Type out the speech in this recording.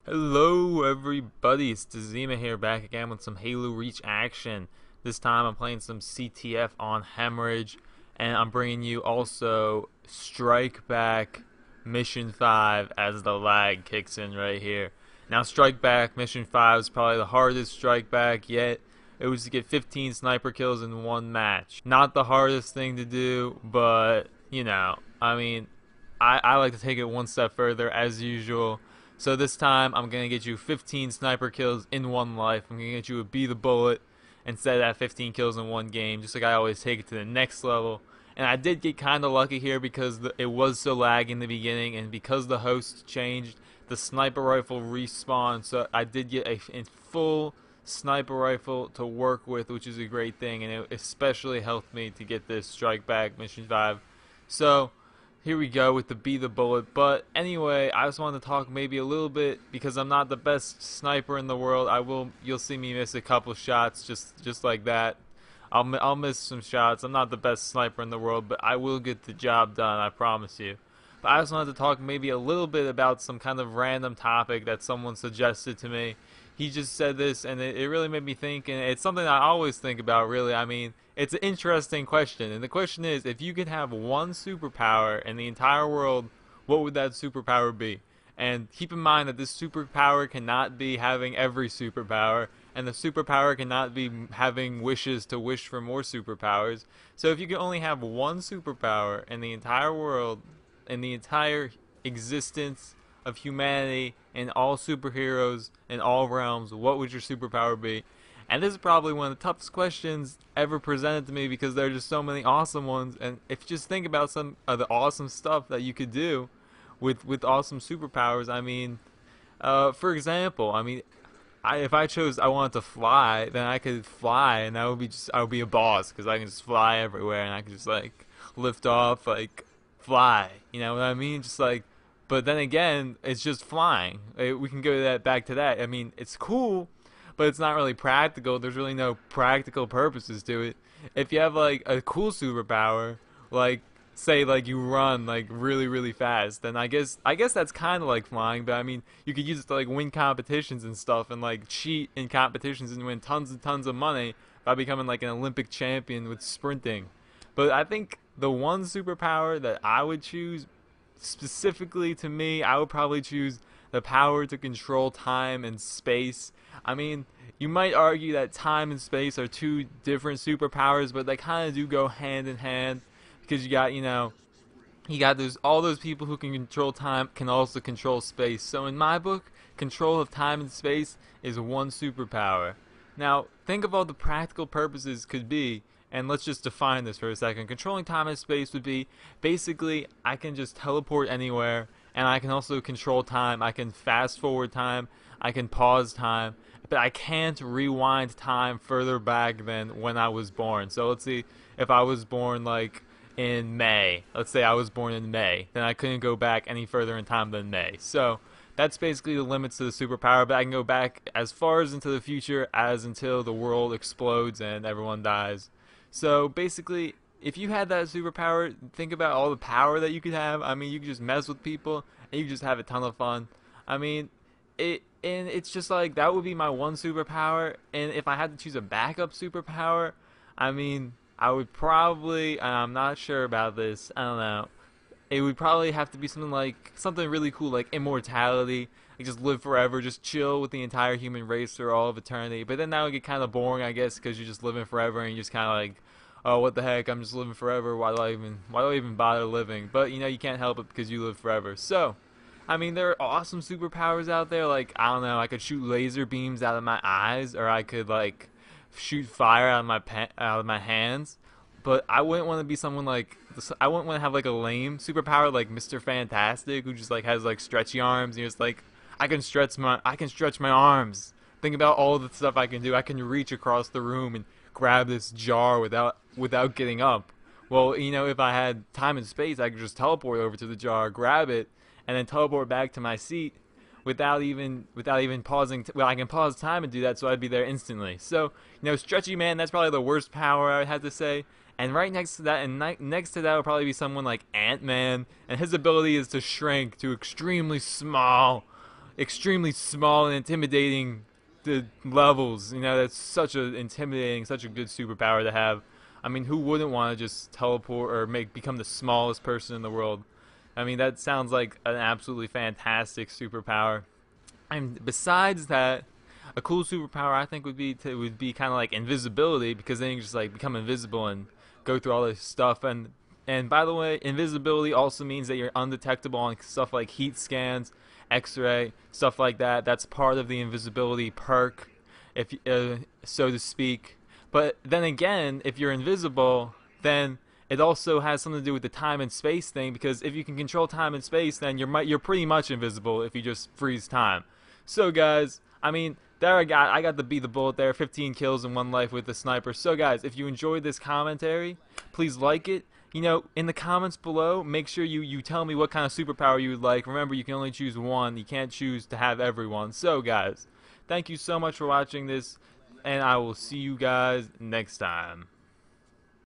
Hello everybody, it's Dazima here, back again with some Halo Reach action. This time I'm playing some CTF on Hemorrhage, and I'm bringing you also Strike Back Mission 5 as the lag kicks in right here. Now Strike Back Mission 5 is probably the hardest Strike Back yet. It was to get 15 sniper kills in one match. Not the hardest thing to do, but I like to take it one step further as usual. So this time I'm going to get you 15 sniper kills in one life. I'm going to get you a Be the Bullet instead of that 15 kills in one game, just like I always take it to the next level. And I did get kind of lucky here because it was so laggy in the beginning, and because the host changed, the sniper rifle respawned, so I did get a full sniper rifle to work with, which is a great thing, and it especially helped me to get this Strike Back Mission 5. So here we go with the Be the Bullet. But anyway, I just wanted to talk maybe a little bit because I'm not the best sniper in the world. You'll see me miss a couple shots just like that. I'll miss some shots. I'm not the best sniper in the world, but I will get the job done, I promise you. But I just wanted to talk maybe a little bit about some kind of random topic that someone suggested to me. He just said this, and it really made me think, and it's something I always think about, really. I mean, it's an interesting question, and the question is, if you could have one superpower in the entire world, what would that superpower be? And keep in mind that this superpower cannot be having every superpower, and the superpower cannot be having wishes to wish for more superpowers. So if you could only have one superpower in the entire world, in the entire existence of humanity and all superheroes in all realms, what would your superpower be? And this is probably one of the toughest questions ever presented to me because there are just so many awesome ones. And if you just think about some of the awesome stuff that you could do with awesome superpowers, for example, if I chose I wanted to fly, then I could fly, and I would be a boss because I can just fly everywhere, and I can just like lift off, like fly. You know what I mean? Just like, but then again, it's just flying. We can go to back to that. I mean, it's cool, but it's not really practical. There's really no practical purposes to it. If you have like a cool superpower, like say like you run like really fast, then I guess that's kind of like flying. But I mean, you could use it to like win competitions and stuff, and like cheat in competitions and win tons and tons of money by becoming like an Olympic champion with sprinting. But I think the one superpower that I would choose specifically to me, I would probably choose the power to control time and space. I mean, you might argue that time and space are two different superpowers, but they kind of do go hand in hand because you got those all those people who can control time can also control space. So in my book, control of time and space is one superpower. Now, think of all the practical purposes could be, and let's just define this for a second. Controlling time and space would be basically I can just teleport anywhere, and I can also control time. I can fast forward time, I can pause time, but I can't rewind time further back than when I was born. So let's see, if I was born like in May, let's say I was born in May, then I couldn't go back any further in time than May. So that's basically the limits to the superpower, but I can go back as far as into the future as until the world explodes and everyone dies. So basically, if you had that superpower, think about all the power that you could have. I mean, you could just mess with people and you could just have a ton of fun. I mean, it's just like that would be my one superpower. And if I had to choose a backup superpower, I mean, I would probably, and I'm not sure about this, I don't know. It would probably have to be something really cool like immortality. Like just live forever, just chill with the entire human race for all of eternity. But then that would get kind of boring, I guess, because you're just living forever and you're just kind of like, oh, what the heck? I'm just living forever. Why do I even bother living? But you can't help it because you live forever. So, I mean, there are awesome superpowers out there. Like I don't know, I could shoot laser beams out of my eyes, or I could like shoot fire out of my hands. But I wouldn't want to be someone like I wouldn't want to have like a lame superpower like Mr. Fantastic, who just like has like stretchy arms and you're just like I can stretch my arms. Think about all the stuff I can do. I can reach across the room and grab this jar without getting up. Well, if I had time and space, I could just teleport over to the jar, grab it, and then teleport back to my seat without even pausing. Well, I can pause time and do that, so I'd be there instantly. So, Stretchy Man, that's probably the worst power I would have to say. And right next to that, next to that would probably be someone like Ant-Man, and his ability is to shrink to extremely small extremely small and intimidating the levels. You know, that's such a intimidating, such a good superpower to have. I mean, who wouldn't want to just teleport or become the smallest person in the world? I mean, that sounds like an absolutely fantastic superpower. And besides that, a cool superpower I think would be kind of like invisibility, because then you can just like become invisible and go through all this stuff. And by the way, invisibility also means that you're undetectable on stuff like heat scans, X-ray, stuff like that. That's part of the invisibility perk, if so to speak. But then again, if you're invisible, then it also has something to do with the time and space thing, because if you can control time and space, then you're pretty much invisible if you just freeze time. So guys, I mean, there I got to beat the bullet there, 15 kills in one life with the sniper. So guys, if you enjoyed this commentary, please like it. You know, in the comments below, make sure you tell me what kind of superpower you would like. Remember, you can only choose one. You can't choose to have everyone. So guys, thank you so much for watching this, and I will see you guys next time.